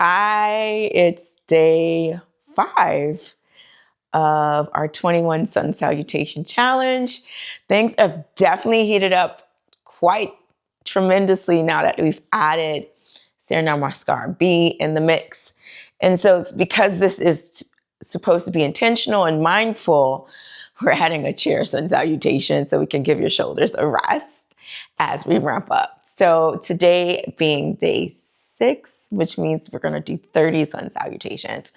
Hi, it's day 5 of our 21 Sun Salutation Challenge. Things have definitely heated up quite tremendously now that we've added Chair Sun B in the mix. And so it's because this is supposed to be intentional and mindful, we're adding a Chair Sun Salutation so we can give your shoulders a rest as we ramp up. So today being day 6, which means we're going to do 30 Sun Salutations.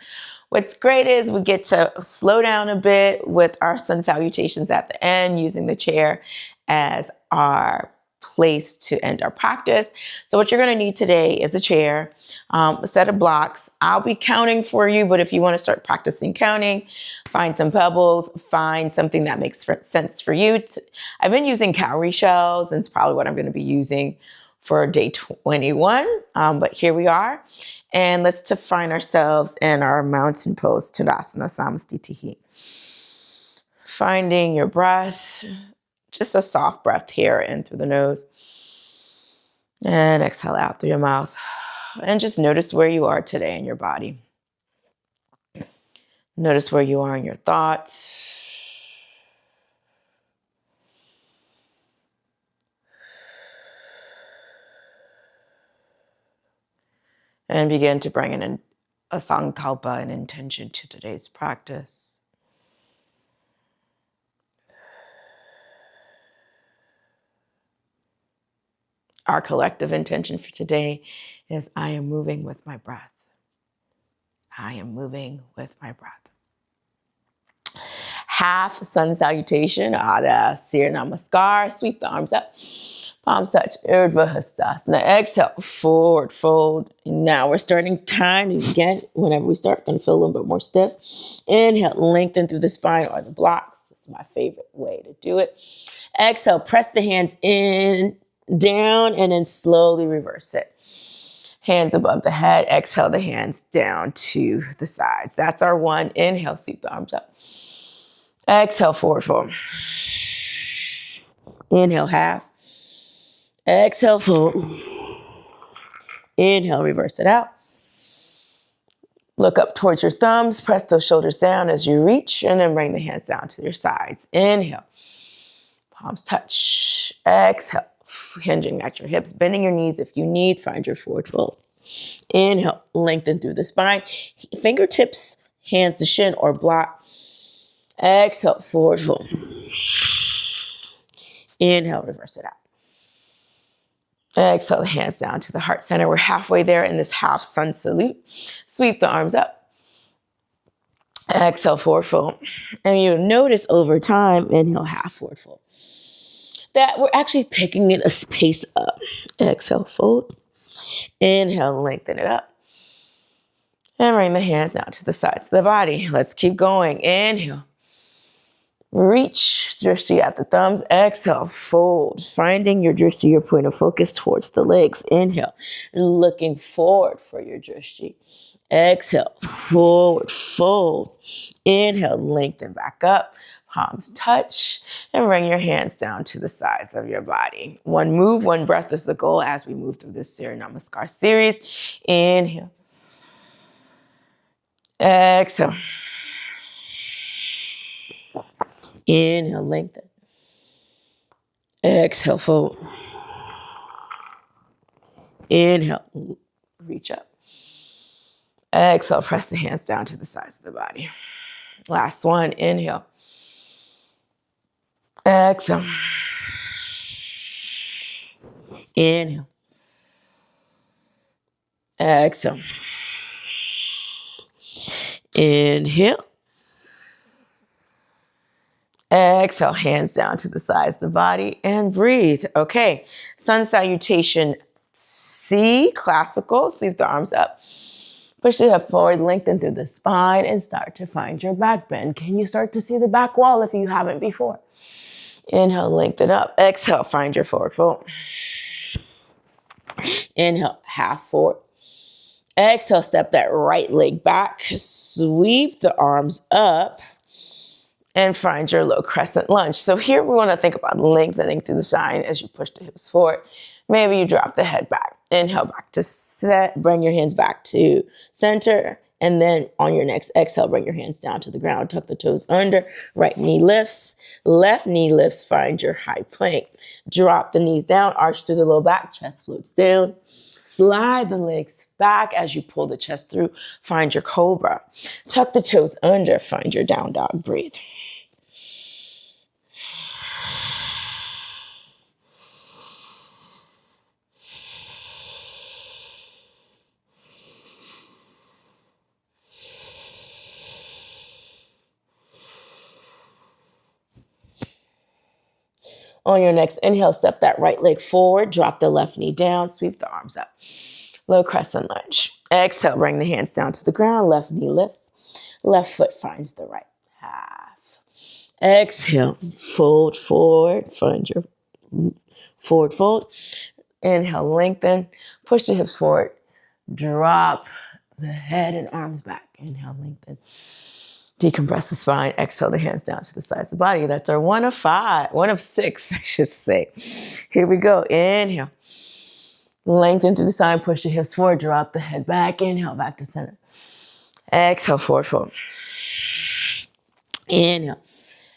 What's great is we get to slow down a bit with our Sun Salutations at the end, using the chair as our place to end our practice. So what you're going to need today is a chair, a set of blocks. I'll be counting for you, but if you want to start practicing counting, find some pebbles, find something that makes sense for you. I've been using cowrie shells, and it's probably what I'm going to be using for day 21, but here we are. And let's find ourselves in our mountain pose, Tadasana Samastitihi. Finding your breath, just a soft breath here in through the nose. And exhale out through your mouth. And just notice where you are today in your body. Notice where you are in your thoughts. And begin to bring in a sankalpa, an intention to today's practice. Our collective intention for today is I am moving with my breath. I am moving with my breath. Half Sun Salutation, Adha Sir Namaskar. Sweep the arms up. Palms touch, Urdhva Hastasana. Exhale, forward fold. Now we're starting kind of again. Whenever we start, going to feel a little bit more stiff. Inhale, lengthen through the spine or the blocks. This is my favorite way to do it. Exhale, press the hands in, down, and then slowly reverse it. Hands above the head. Exhale, the hands down to the sides. That's our one. Inhale, sweep the arms up. Exhale, forward fold. Inhale, half. Exhale, fold. Inhale, reverse it out. Look up towards your thumbs. Press those shoulders down as you reach, and then bring the hands down to your sides. Inhale. Palms touch. Exhale. Hinging at your hips. Bending your knees if you need. Find your forward fold. Inhale. Lengthen through the spine. Fingertips, hands to shin or block. Exhale. Forward fold. Inhale. Reverse it out. Exhale, the hands down to the heart center. We're halfway there in this half sun salute. Sweep the arms up. Exhale, forward fold. And you'll notice over time, inhale, half forward fold, that we're actually picking it a pace up. Exhale, fold. Inhale, lengthen it up. And bring the hands down to the sides of the body. Let's keep going. Inhale. Reach, drishti at the thumbs. Exhale, fold. Finding your drishti, your point of focus towards the legs. Inhale, looking forward for your drishti. Exhale, forward, fold. Inhale, lengthen back up. Palms touch. And bring your hands down to the sides of your body. One move, one breath is the goal as we move through this Surya Namaskar series. Inhale. Exhale. Inhale, lengthen. Exhale, fold. Inhale, reach up. Exhale, press the hands down to the sides of the body. Last one, inhale. Exhale. Inhale. Exhale. Inhale. Exhale, hands down to the sides of the body and breathe. Okay, Sun Salutation C, classical. Sweep the arms up. Push the head forward, lengthen through the spine, and start to find your back bend. Can you start to see the back wall if you haven't before? Inhale, lengthen up. Exhale, find your forward fold. Inhale, half forward. Exhale, step that right leg back. Sweep the arms up. And find your low crescent lunge. So here we want to think about lengthening through the spine as you push the hips forward. Maybe you drop the head back. Inhale back to set. Bring your hands back to center. And then on your next exhale, bring your hands down to the ground. Tuck the toes under. Right knee lifts. Left knee lifts. Find your high plank. Drop the knees down. Arch through the low back. Chest floats down. Slide the legs back as you pull the chest through. Find your cobra. Tuck the toes under. Find your down dog. Breathe. On your next inhale, step that right leg forward. Drop the left knee down. Sweep the arms up. Low crescent lunge. Exhale, bring the hands down to the ground. Left knee lifts. Left foot finds the right half. Exhale, fold forward. Find your forward fold. Inhale, lengthen. Push the hips forward. Drop the head and arms back. Inhale, lengthen. Decompress the spine. Exhale the hands down to the sides of the body. That's our 1 of 6, I should say. Here we go. Inhale. Lengthen through the spine. Push the hips forward. Drop the head back. Inhale, back to center. Exhale, forward fold. Inhale.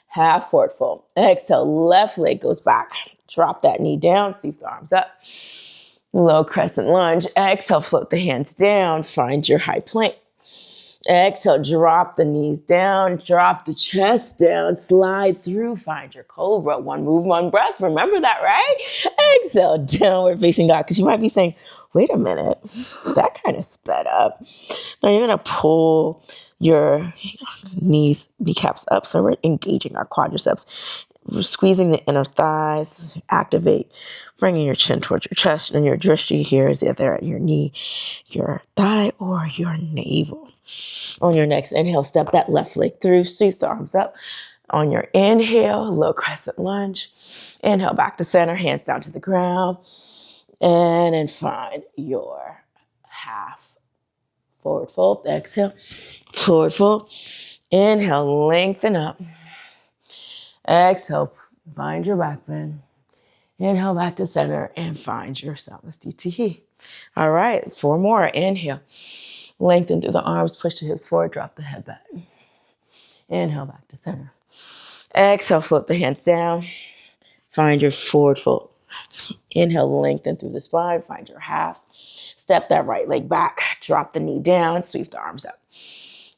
Half forward fold. Exhale, left leg goes back. Drop that knee down. Sweep the arms up. Low crescent lunge. Exhale, float the hands down. Find your high plank. Exhale, drop the knees down, drop the chest down, slide through, find your cobra. One move, one breath. Remember that, right? Exhale, downward facing dog. Because you might be saying, wait a minute, that kind of sped up. Now you're going to pull your kneecaps up. So we're engaging our quadriceps. We're squeezing the inner thighs, activate, bringing your chin towards your chest, and your drishti here is either at your knee, your thigh, or your navel. On your next inhale, step that left leg through, sweep the arms up. On your inhale, low crescent lunge. Inhale back to center, hands down to the ground. And then find your half forward fold. Exhale, forward fold. Inhale, lengthen up. Exhale, find your back bend. Inhale back to center and find your Salasthiti. All right, 4 more. Inhale. Lengthen through the arms, push the hips forward, drop the head back. Inhale back to center. Exhale, float the hands down. Find your forward fold. Inhale, lengthen through the spine, find your half. Step that right leg back, drop the knee down, sweep the arms up.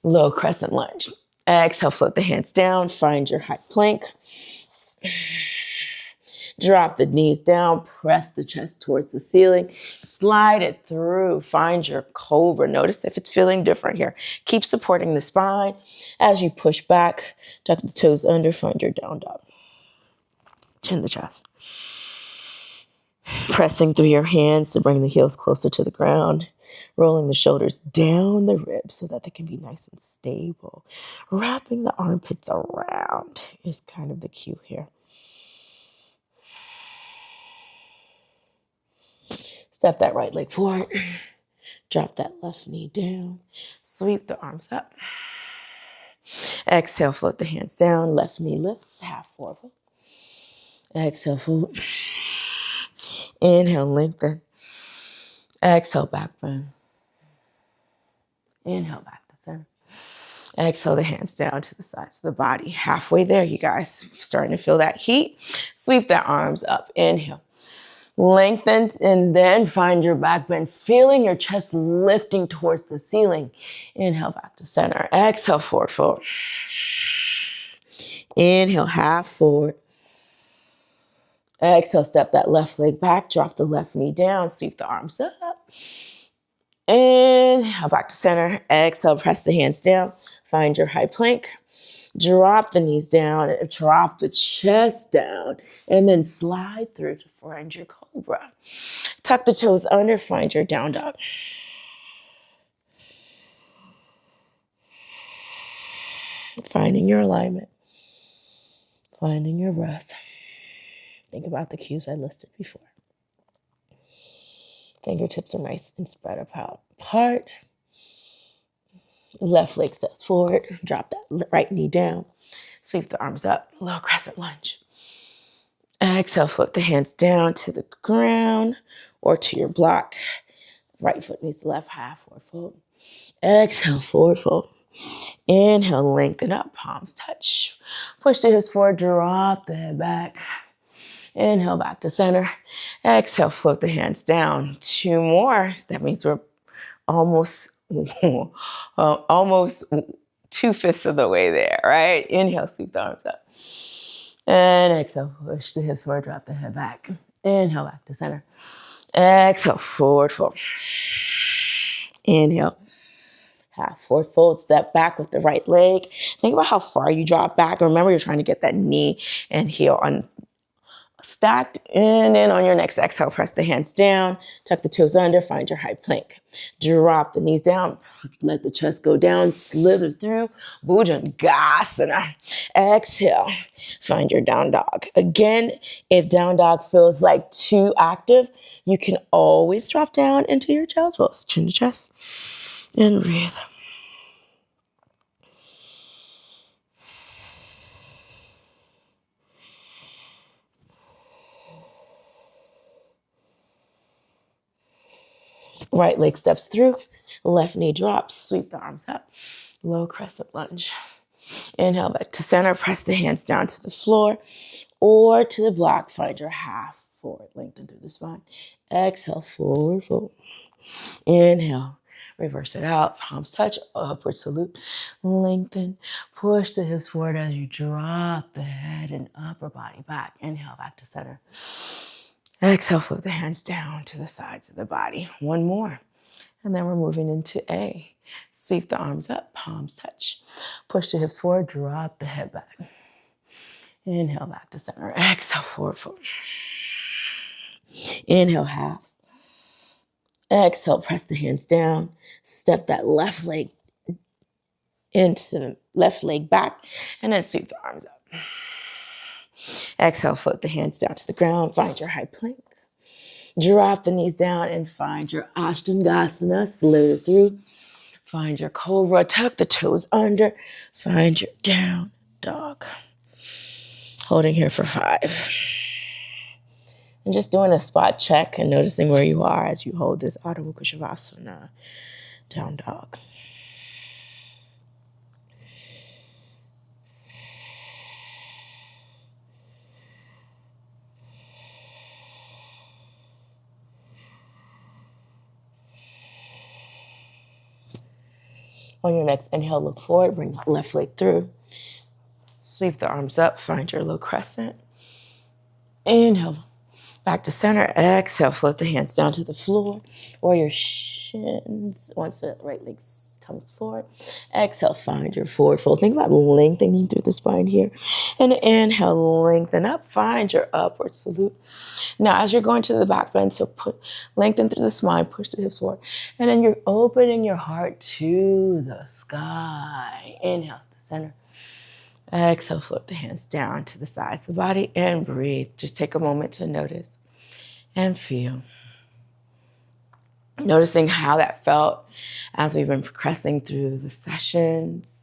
Low crescent lunge. Exhale, float the hands down, find your high plank. Drop the knees down, press the chest towards the ceiling, slide it through, find your cobra. Notice if it's feeling different here. Keep supporting the spine. As you push back, tuck the toes under, find your down dog. Chin the chest. Pressing through your hands to bring the heels closer to the ground, rolling the shoulders down the ribs so that they can be nice and stable. Wrapping the armpits around is kind of the cue here. Step that right leg forward. Drop that left knee down. Sweep the arms up. Exhale, float the hands down. Left knee lifts, half forward. Exhale, fold. Inhale, lengthen. Exhale, back bend. Inhale, back to center. Exhale the hands down to the sides of the body. Halfway there, you guys. Starting to feel that heat. Sweep the arms up. Inhale. Lengthened, and then find your back bend, feeling your chest lifting towards the ceiling. Inhale back to center. Exhale, forward fold. Inhale, half forward. Exhale, step that left leg back, drop the left knee down, sweep the arms up. Inhale, back to center. Exhale, press the hands down. Find your high plank. Drop the knees down, drop the chest down, and then slide through to find your cobra. Tuck the toes under, find your down dog. Finding your alignment, finding your breath. Think about the cues I listed before. Fingertips are nice and spread apart. Left leg steps forward. Drop that right knee down. Sweep the arms up. Low crescent lunge. Exhale, float the hands down to the ground or to your block. Right foot meets the left, half forward fold. Exhale, forward fold. Inhale, lengthen up, palms touch. Push the hips forward, drop the head back. Inhale, back to center. Exhale, float the hands down. 2 more. That means we're almost 2/5 of the way there, right? Inhale, sweep the arms up. And exhale, push the hips forward, drop the head back. Inhale, back to center. Exhale, forward fold. Inhale, half forward fold, step back with the right leg. Think about how far you drop back. Remember, you're trying to get that knee and heel on stacked. And then on your next exhale, press the hands down, tuck the toes under, find your high plank. Drop the knees down, let the chest go down, slither through, Bhujangasana. Exhale, find your down dog. Again, if down dog feels like too active, you can always drop down into your child's pose. Chin to chest and breathe. Right leg steps through, left knee drops, sweep the arms up, low crescent lunge. Inhale back to center, press the hands down to the floor or to the block, find your half forward, lengthen through the spine. Exhale, forward fold. Inhale, reverse it out, palms touch, upward salute, lengthen, push the hips forward as you drop the head and upper body back. Inhale back to center. Exhale, float the hands down to the sides of the body. 1 more. And then we're moving into A. Sweep the arms up, palms touch. Push the hips forward, drop the head back. Inhale, back to center. Exhale, forward fold. Inhale, half. Exhale, press the hands down. Step that left leg into the left leg back. And then sweep the arms up. Exhale, float the hands down to the ground. Find your high plank. Drop the knees down and find your Ashtangasana. Slither through. Find your cobra. Tuck the toes under. Find your down dog. Holding here for 5. And just doing a spot check and noticing where you are as you hold this Ardha Mukha Shavasana, down dog. On your next inhale, look forward, bring that left leg through. Sweep the arms up, find your low crescent. Inhale, back to center. Exhale, float the hands down to the floor or your shins once the right leg comes forward. Exhale, find your forward fold. Think about lengthening through the spine here. And inhale, lengthen up, find your upward salute. Now, as you're going to the back bend, so lengthen through the spine, push the hips forward. And then you're opening your heart to the sky. Inhale, to center. Exhale, float the hands down to the sides of the body and breathe. Just take a moment to notice and feel. Noticing how that felt as we've been progressing through the sessions.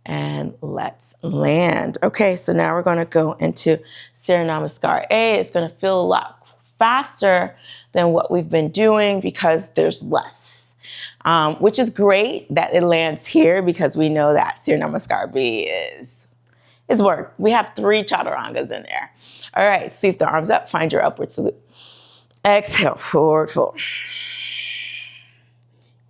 And let's land. Okay, so now we're going to go into Surya Namaskar A. It's going to feel a lot faster than what we've been doing because there's less. Which is great that it lands here because we know that Surya Namaskar B is work. We have 3 chaturangas in there. All right, sweep the arms up, find your upward salute. Exhale, forward fold.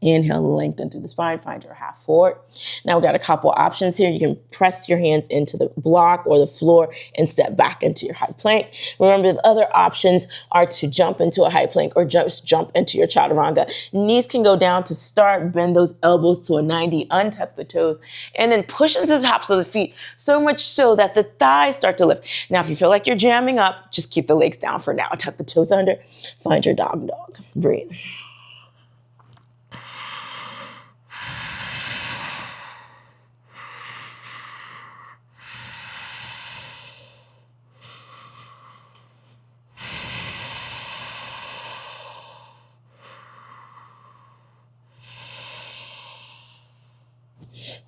Inhale, lengthen through the spine, find your half forward. Now we've got a couple options here. You can press your hands into the block or the floor and step back into your high plank. Remember, the other options are to jump into a high plank or just jump into your chaturanga. Knees can go down to start, bend those elbows to a 90, untuck the toes, and then push into the tops of the feet, so much so that the thighs start to lift. Now, if you feel like you're jamming up, just keep the legs down for now. Tuck the toes under, find your dog. Breathe.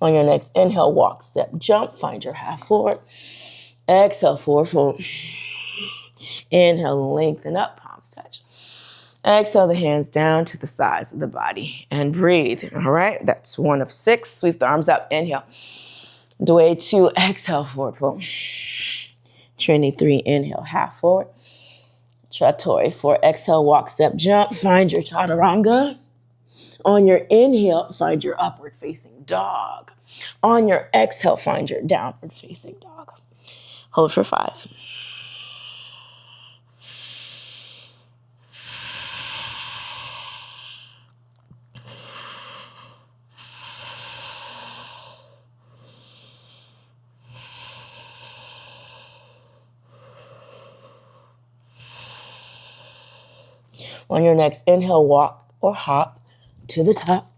On your next inhale, walk, step, jump, find your half forward. Exhale, forward fold. Inhale, lengthen up, palms touch. Exhale the hands down to the sides of the body and breathe. All right, that's 1 of 6. Sweep the arms up, inhale. Dway 2, exhale, forward fold. Trinity 3, inhale, half forward. Chatori 4, exhale, walk, step, jump. Find your chaturanga. On your inhale, find your upward facing dog. On your exhale, find your downward facing dog. Hold for 5. On your next inhale, walk or hop to the top.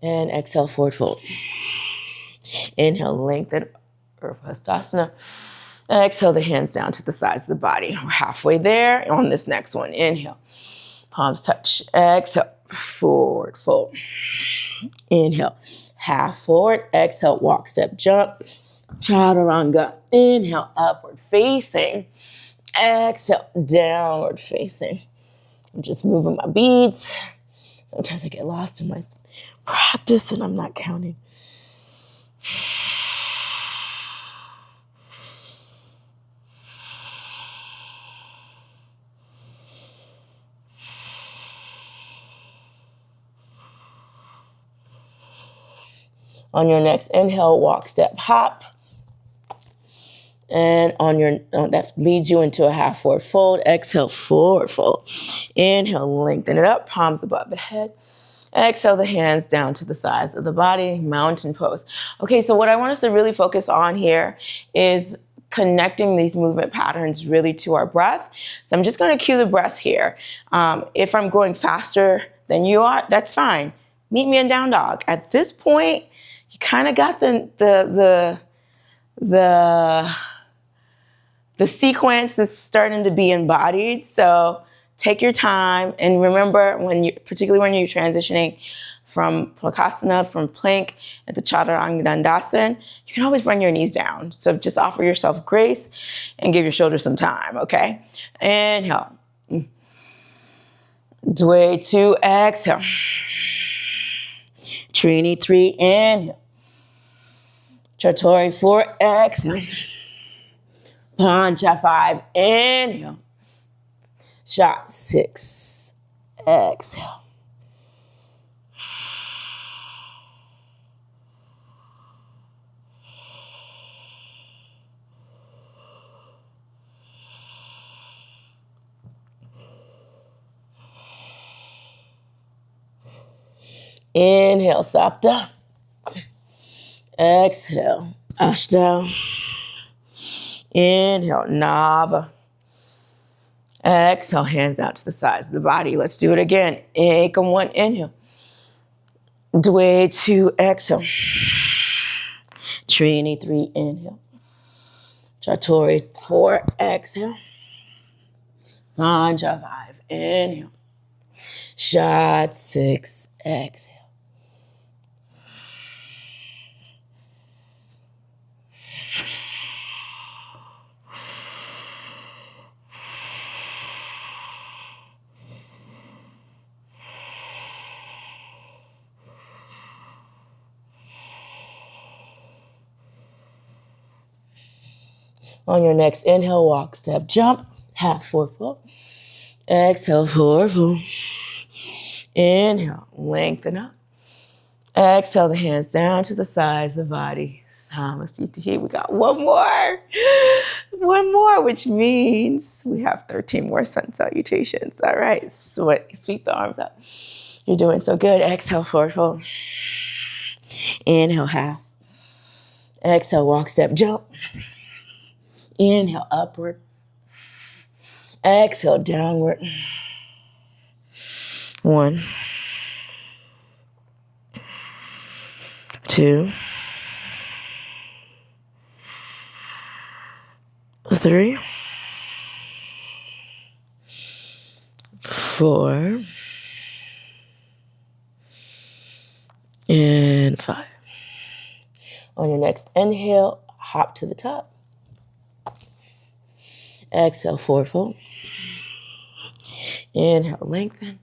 And exhale, forward fold. Inhale, lengthen, Urdhva. Exhale the hands down to the sides of the body. We're halfway there on this next one. Inhale, palms touch. Exhale, forward fold. Inhale, half forward. Exhale, walk, step, jump. Chaturanga. Inhale, upward facing. Exhale, downward facing. I'm just moving my beads. Sometimes I get lost in my practice and I'm not counting. On your next inhale, walk, step, hop. And on your that leads you into a half forward fold. Exhale, forward fold. Inhale, lengthen it up, palms above the head. Exhale the hands down to the sides of the body, mountain pose. Okay, so what I want us to really focus on here is connecting these movement patterns really to our breath. So I'm just going to cue the breath here. If I'm going faster than you are, that's fine. Meet me in down dog. At this point, you kind of got the sequence is starting to be embodied. So take your time and remember particularly when you're transitioning from Prakasana, from plank into Chaturanga Dandasana, you can always bring your knees down. So just offer yourself grace and give your shoulders some time, okay? Inhale. Dway 2, exhale. Trini 3, inhale. Chatori 4, exhale. Pancha 5, inhale. Shot 6, exhale. Inhale, Sapta. Exhale, Ashta. Inhale, Nava. Exhale, hands out to the sides of the body. Let's do it again. Ekam 1, inhale. Dway 2, exhale. Trini 3, inhale. Chatori 4, exhale. Pancha 5, inhale. Shot 6, exhale. On your next inhale, walk, step, jump, half forward fold. Exhale, forward fold. Inhale, lengthen up. Exhale the hands down to the sides of the body. We got one more, which means we have 13 more sun salutations. All right, sweep the arms up. You're doing so good. Exhale, forward fold. Inhale, half. Exhale, walk, step, jump. Inhale, upward. Exhale, downward. 1, 2, 3, 4, and 5. On your next inhale, hop to the top. Exhale, forward fold. Inhale, lengthen.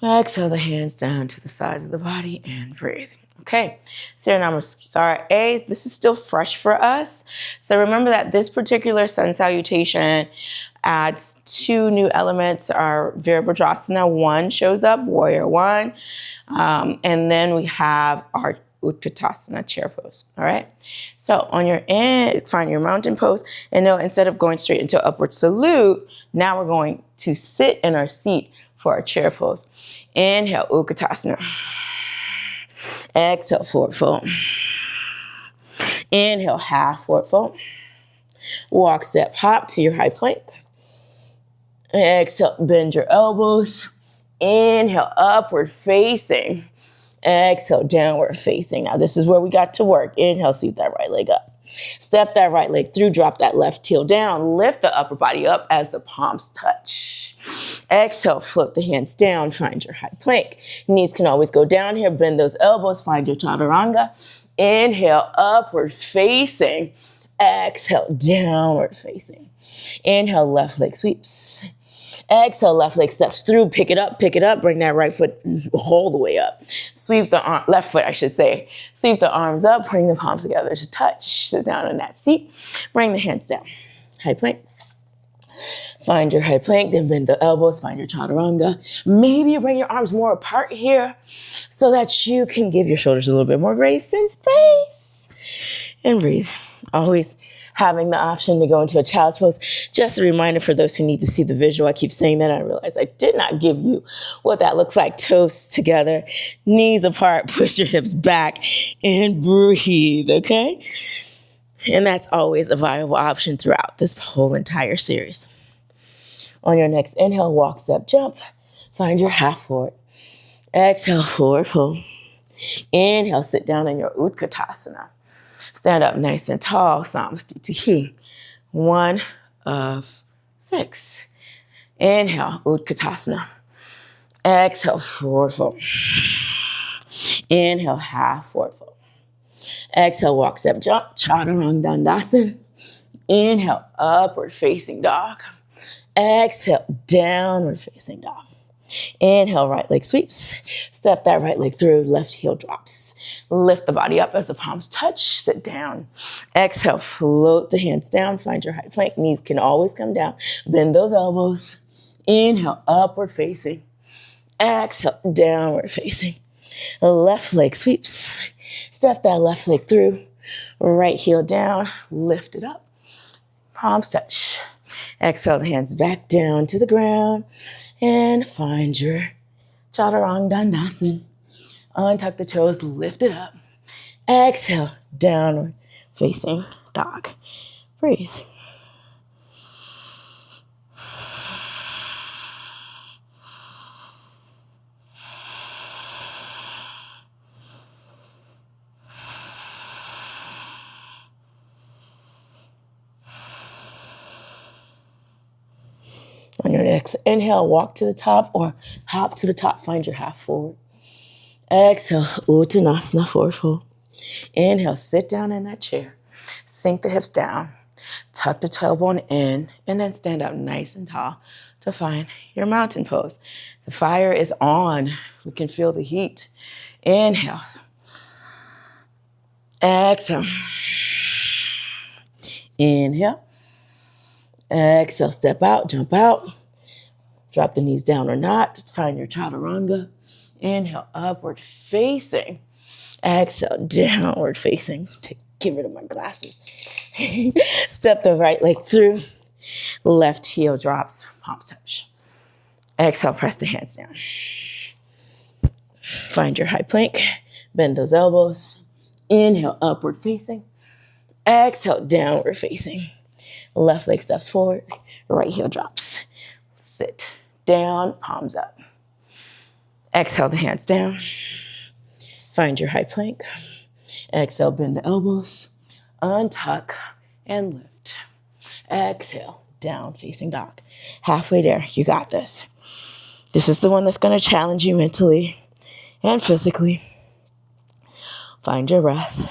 Exhale the hands down to the sides of the body and breathe. Okay, so Namaskar A, this is still fresh for us. So remember that this particular sun salutation adds 2 new elements. Our Virabhadrasana 1 shows up, warrior 1. And then we have our Utkatasana chair pose, all right? So on your end, find your mountain pose. And now instead of going straight into upward salute, now we're going to sit in our seat for our chair pose. Inhale, Utkatasana. Exhale, forward fold. Inhale, half forward fold. Walk, step, hop to your high plank. Exhale, bend your elbows. Inhale, upward facing. Exhale, downward facing. Now this is where we got to work. Inhale, sweep that right leg up. Step that right leg through, drop that left heel down. Lift the upper body up as the palms touch. Exhale, float the hands down, find your high plank. Knees can always go down here, bend those elbows, find your chaturanga. Inhale, upward facing. Exhale, downward facing. Inhale, left leg sweeps. Exhale, left leg steps through, pick it up, bring that right foot all the way up. Sweep the arm, left foot, I should say. Sweep the arms up, bring the palms together to touch. Sit down in that seat. Bring the hands down. High plank. Find your high plank, then bend the elbows, find your chaturanga. Maybe you bring your arms more apart here so that you can give your shoulders a little bit more grace and space. And breathe. Always having the option to go into a child's pose. Just a reminder for those who need to see the visual. I keep saying that. I realize I did not give you what that looks like. Toes together, knees apart, push your hips back and breathe, okay? And that's always a viable option throughout this whole entire series. On your next inhale, walk, step, jump. Find your half forward. Exhale, forward fold. Inhale, sit down in your Utkatasana. Stand up nice and tall, Samastitihi. 1 of 6. Inhale, Utkatasana. Exhale, forward fold. Inhale, half forward fold. Exhale, walk, step, jump, Chaturanga Dandasana. Inhale, upward facing dog. Exhale, downward facing dog. Inhale, right leg sweeps. Step that right leg through, left heel drops. Lift the body up as the palms touch, sit down. Exhale, float the hands down, find your high plank. Knees can always come down. Bend those elbows. Inhale, upward facing. Exhale, downward facing. Left leg sweeps. Step that left leg through, right heel down, lift it up. Palms touch. Exhale, the hands back down to the ground. And find your Chaturanga Dandasana. Untuck the toes, lift it up. Exhale, downward facing dog. Breathe. On your next inhale, walk to the top or hop to the top. Find your half forward. Exhale, Uttanasana, forward fold. Inhale, sit down in that chair. Sink the hips down. Tuck the tailbone in and then stand up nice and tall to find your mountain pose. The fire is on. We can feel the heat. Inhale. Exhale. Inhale. Exhale, step out, jump out. Drop the knees down or not. Find your chaturanga. Inhale, upward facing. Exhale, downward facing. Get rid of my glasses. Step the right leg through. Left heel drops, palms touch. Exhale, press the hands down. Find your high plank. Bend those elbows. Inhale, upward facing. Exhale, downward facing. Left leg steps forward, right heel drops. Sit down, palms up. Exhale the hands down. Find your high plank. Exhale, bend the elbows. Untuck and lift. Exhale, down facing dog. Halfway there, you got this. This is the one that's going to challenge you mentally and physically. Find your breath.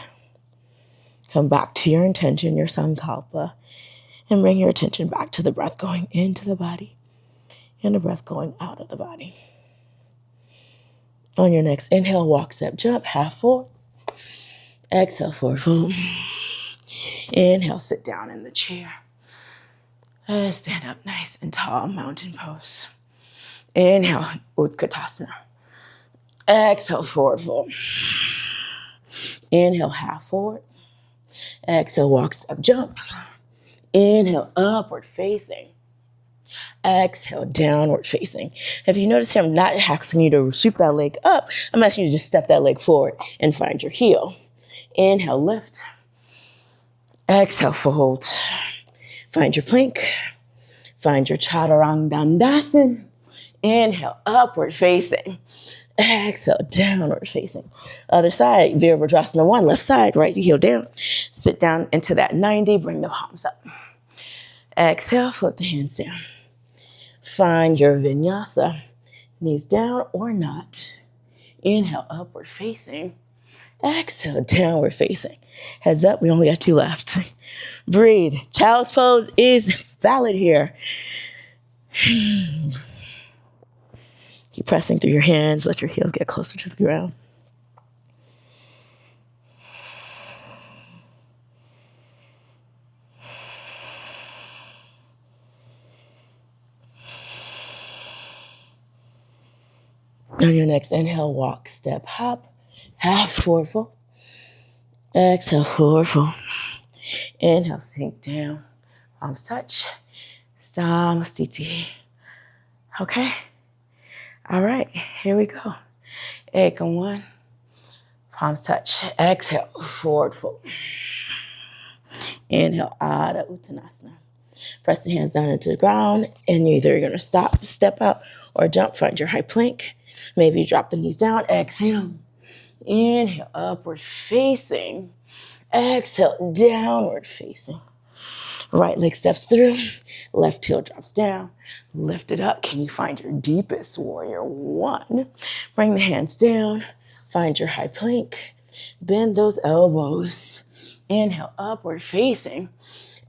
Come back to your intention, your sankalpa. And bring your attention back to the breath going into the body and the breath going out of the body. On your next inhale, walk, step, jump, half forward. Exhale, forward fold. Inhale, sit down in the chair. And stand up nice and tall, mountain pose. Inhale, Utkatasana. Exhale, forward fold. Inhale, half forward. Exhale, walk, step, jump. Inhale, upward facing. Exhale, downward facing. If you notice I'm not asking you to sweep that leg up, I'm asking you to just step that leg forward and find your heel. Inhale, lift. Exhale, fold. Find your plank. Find your Chaturanga Dandasana. Inhale, upward facing. Exhale, downward facing. Other side, Virabhadrasana 1, left side, right heel down. Sit down into that 90, bring the palms up. Exhale, flip the hands down. Find your vinyasa, knees down or not. Inhale, upward facing. Exhale, downward facing. Heads up, we only got 2 left. Breathe. Child's pose is valid here. Keep pressing through your hands. Let your heels get closer to the ground. On your next inhale, walk, step, hop, half forward fold. Exhale, forward fold. Inhale, sink down. Palms touch. Samastiti. Okay? All right, here we go. Ekam 1. Palms touch. Exhale, forward fold. Inhale, Adha Uttanasana. Press the hands down into the ground, and you're either going to stop, step out, or jump. Find your high plank. Maybe you drop the knees down. Exhale. Inhale, upward facing. Exhale, downward facing. Right leg steps through. Left heel drops down. Lift it up. Can you find your deepest warrior 1? Bring the hands down. Find your high plank. Bend those elbows. Inhale, upward facing.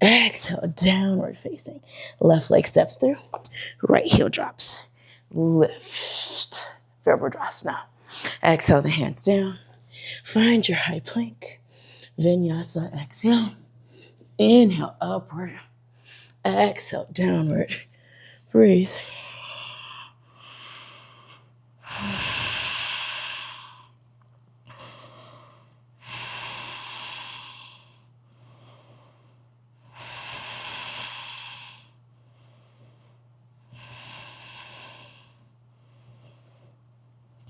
Exhale, downward facing. Left leg steps through. Right heel drops. Lift. Virabhadrasana. Exhale the hands down. Find your high plank. Vinyasa, exhale. Inhale, upward. Exhale, downward. Breathe.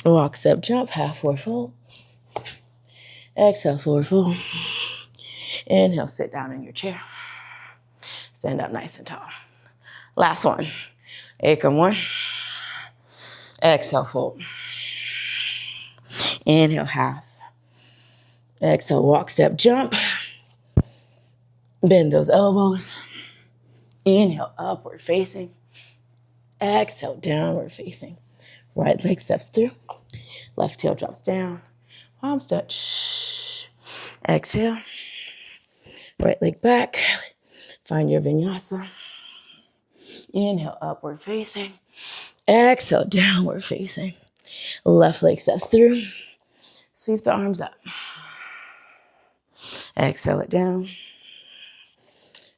Walk, step, jump, half forward fold. Exhale, forward fold. Inhale, sit down in your chair. Stand up nice and tall. Last one. Ekam 1. Exhale, fold. Inhale, half. Exhale, walk, step, jump. Bend those elbows. Inhale, upward facing. Exhale, downward facing. Right leg steps through. Left heel drops down. Palms touch. Exhale. Right leg back. Find your vinyasa. Inhale, upward facing. Exhale, downward facing. Left leg steps through. Sweep the arms up. Exhale it down.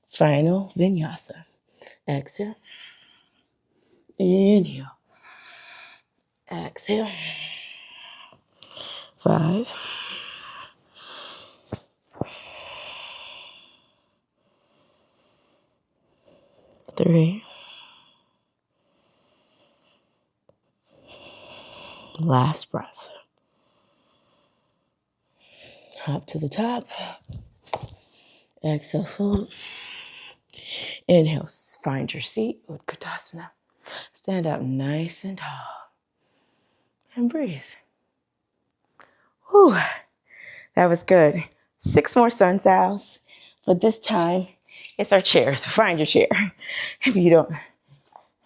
Final vinyasa. Exhale. Inhale. Exhale. 5. 3. Last breath. Hop to the top. Exhale, fold. Inhale, find your seat. Utkatasana. Stand up nice and tall. And breathe. Whew. That was good. 6 more sun sals. But this time, it's our chair. So find your chair if you don't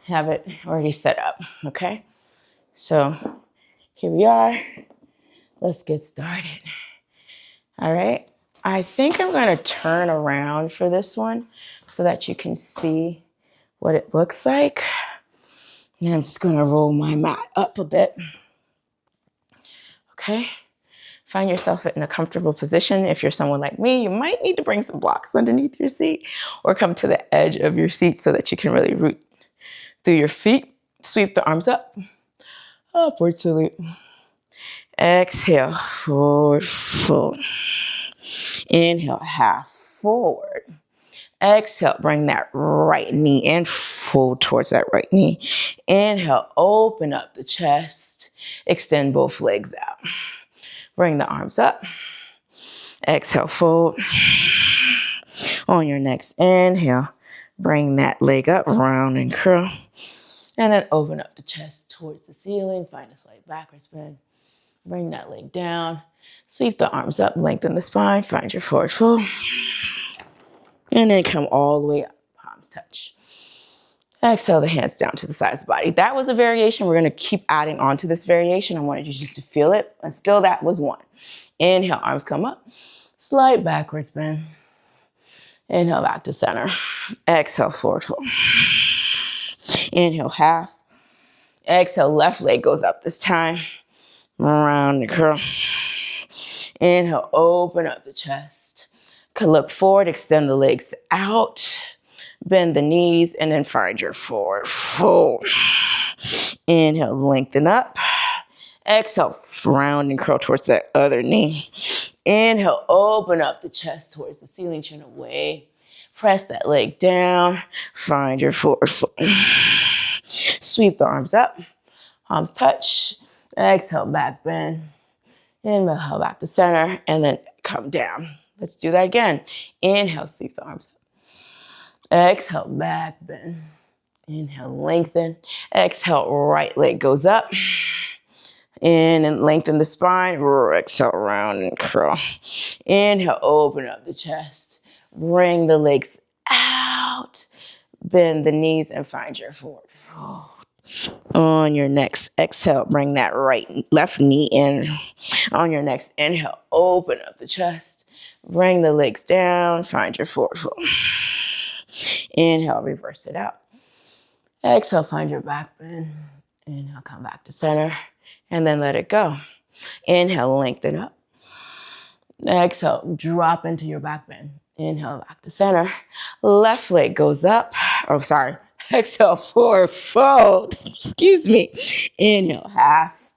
have it already set up. Okay? So here we are. Let's get started. All right? I think I'm going to turn around for this one so that you can see what it looks like. And I'm just going to roll my mat up a bit. Okay. Find yourself in a comfortable position. If you're someone like me, you might need to bring some blocks underneath your seat or come to the edge of your seat so that you can really root through your feet. Sweep the arms up. Upward salute. Exhale, forward fold. Inhale, half forward. Exhale, bring that right knee in, fold towards that right knee. Inhale, open up the chest. Extend both legs out. Bring the arms up. Exhale, fold. On your next inhale, bring that leg up, round and curl. And then open up the chest towards the ceiling. Find a slight backwards bend. Bring that leg down. Sweep the arms up, lengthen the spine. Find your forward fold. And then come all the way up. Palms touch. Exhale the hands down to the sides of the body. That was a variation. We're going to keep adding on to this variation. I wanted you just to feel it. And still that was one. Inhale, arms come up. Slight backwards bend. Inhale back to center. Exhale, forward fold. Inhale, half. Exhale, left leg goes up this time. Round and curl. Inhale, open up the chest. Could look forward, extend the legs out. Bend the knees and then find your forward fold. Inhale, lengthen up. Exhale, round and curl towards that other knee. Inhale, open up the chest towards the ceiling, chin away. Press that leg down. Find your forward fold. Sweep the arms up. Palms touch. Exhale, back bend. Inhale, back to center. And then come down. Let's do that again. Inhale, sweep the arms up. Exhale, back bend. Inhale, lengthen. Exhale, right leg goes up. In and lengthen the spine. Exhale, round and curl. Inhale, open up the chest. Bring the legs out. Bend the knees and find your forward fold. On your next exhale, bring that left knee in. On your next inhale, open up the chest. Bring the legs down. Find your forward fold. Inhale, reverse it out. Exhale, find your back bend. Inhale, come back to center. And then let it go. Inhale, lengthen up. Exhale, drop into your back bend. Inhale, back to center. Left leg goes up. Oh, sorry. Exhale, forward fold. Excuse me. Inhale, half.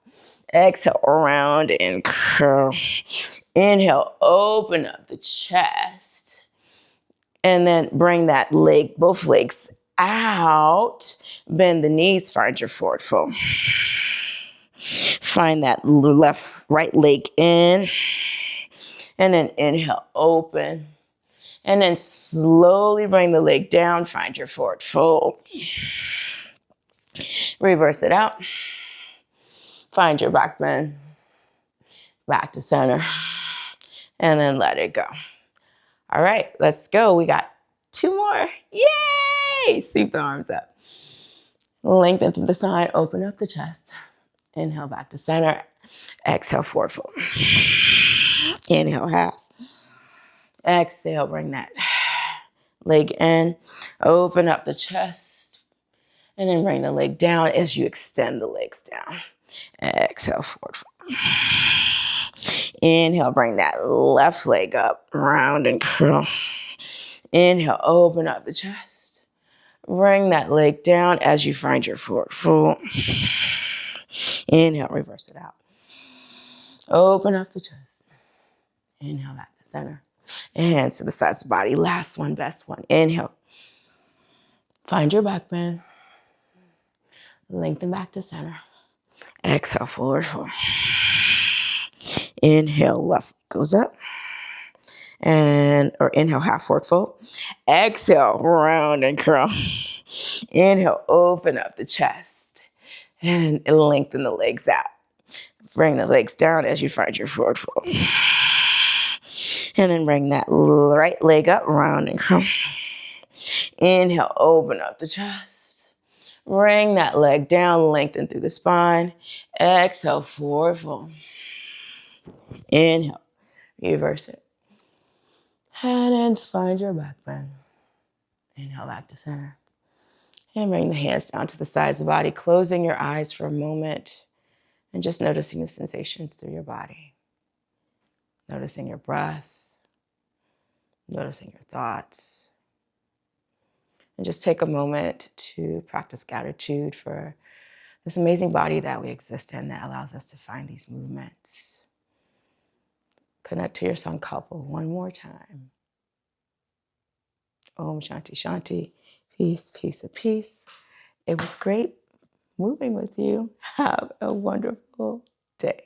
Exhale, round and curl. Inhale, open up the chest. And then bring that leg, both legs out. Bend the knees, find your forward fold. Find that right leg in. And then inhale, open. And then slowly bring the leg down. Find your forward fold. Reverse it out. Find your back bend. Back to center. And then let it go. All right, let's go. We got 2 more. Yay! Sweep the arms up. Lengthen through the spine. Open up the chest. Inhale, back to center. Exhale, forward fold. Inhale, half. Exhale, bring that leg in. Open up the chest. And then bring the leg down as you extend the legs down. Exhale, forward fold. Inhale, bring that left leg up. Round and curl. Inhale, open up the chest. Bring that leg down as you find your forward fold. Inhale, reverse it out. Open up the chest. Inhale, back to center. Hands to the sides of the body. Last one, best one. Inhale. Find your back bend. Lengthen back to center. Exhale, forward fold. Inhale, left goes up. Or inhale, half forward fold. Exhale, round and curl. Inhale, open up the chest. And lengthen the legs out. Bring the legs down as you find your forward fold. And then bring that right leg up, round and curl. Inhale, open up the chest. Bring that leg down, lengthen through the spine. Exhale, forward fold. Inhale, reverse it. And then just find your back bend. Inhale back to center. And bring the hands down to the sides of the body, closing your eyes for a moment and just noticing the sensations through your body. Noticing your breath, noticing your thoughts. And just take a moment to practice gratitude for this amazing body that we exist in that allows us to find these movements. Connect to your Sankalpa one more time. Om Shanti Shanti. Peace, peace, and peace. It was great moving with you. Have a wonderful day.